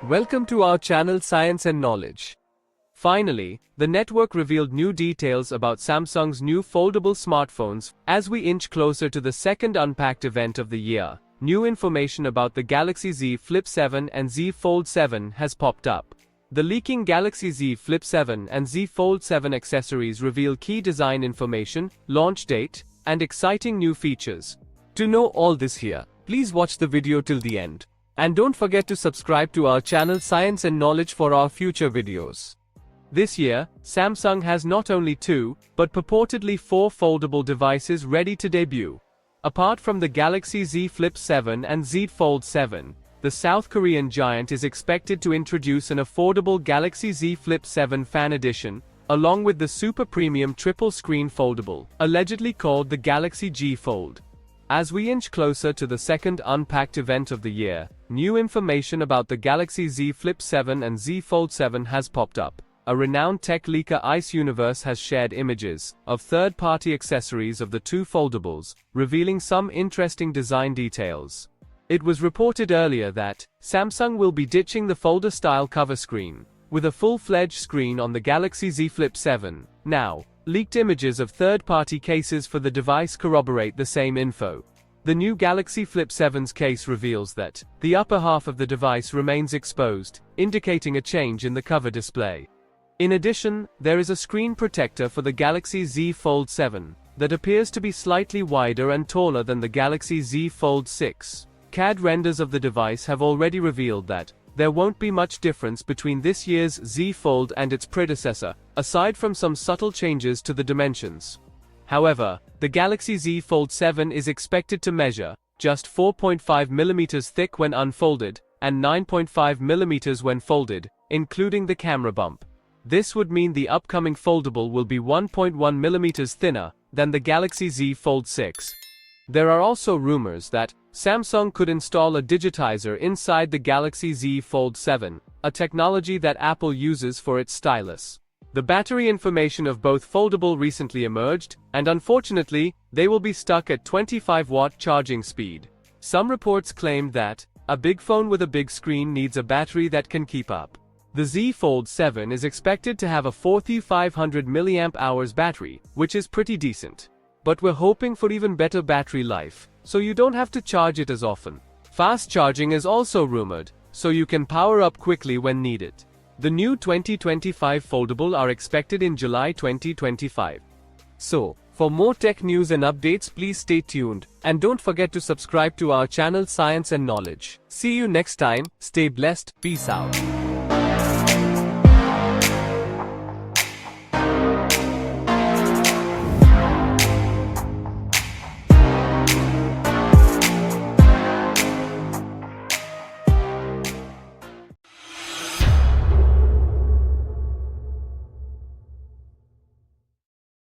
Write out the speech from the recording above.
Welcome to our channel Science and Knowledge. Finally, the network revealed new details about Samsung's new foldable smartphones. As we inch closer to the second Unpacked event of the year, new information about the Galaxy Z Flip 7 and Z Fold 7 has popped up. The leaking Galaxy Z Flip 7 and Z Fold 7 accessories reveal key design information, launch date, and exciting new features. To know all this here, please watch the video till the end. And don't forget to subscribe to our channel Science and Knowledge for our future videos. This year, Samsung has not only 2, but purportedly 4 foldable devices ready to debut. Apart from the Galaxy Z Flip 7 and Z Fold 7, the South Korean giant is expected to introduce an affordable Galaxy Z Flip 7 Fan Edition, along with the super premium triple-screen foldable, allegedly called the Galaxy G Fold. As we inch closer to the second Unpacked event of the year, new information about the Galaxy Z Flip 7 and Z Fold 7 has popped up. A renowned tech leaker Ice Universe has shared images of third-party accessories of the two foldables, revealing some interesting design details. It was reported earlier that Samsung will be ditching the folder-style cover screen, with a full-fledged screen on the Galaxy Z Flip 7. Now, leaked images of third-party cases for the device corroborate the same info. The new Galaxy Flip 7's case reveals that the upper half of the device remains exposed, indicating a change in the cover display. In addition, there is a screen protector for the Galaxy Z Fold 7 that appears to be slightly wider and taller than the Galaxy Z Fold 6. CAD renders of the device have already revealed that there won't be much difference between this year's Z Fold and its predecessor, aside from some subtle changes to the dimensions. However, the Galaxy Z Fold 7 is expected to measure just 4.5 mm thick when unfolded, and 9.5 mm when folded, including the camera bump. This would mean the upcoming foldable will be 1.1 mm thinner than the Galaxy Z Fold 6. There are also rumors that Samsung could install a digitizer inside the Galaxy Z Fold 7, a technology that Apple uses for its stylus. The battery information of both foldable recently emerged, and unfortunately, they will be stuck at 25-watt charging speed. Some reports claimed that a big phone with a big screen needs a battery that can keep up. The Z Fold 7 is expected to have a 4500 mAh battery, which is pretty decent. But we're hoping for even better battery life, so you don't have to charge it as often. Fast charging is also rumored, so you can power up quickly when needed. The new 2025 foldable are expected in July 2025. So, for more tech news and updates, please stay tuned, and don't forget to subscribe to our channel Science and Knowledge. See you next time, stay blessed, peace out.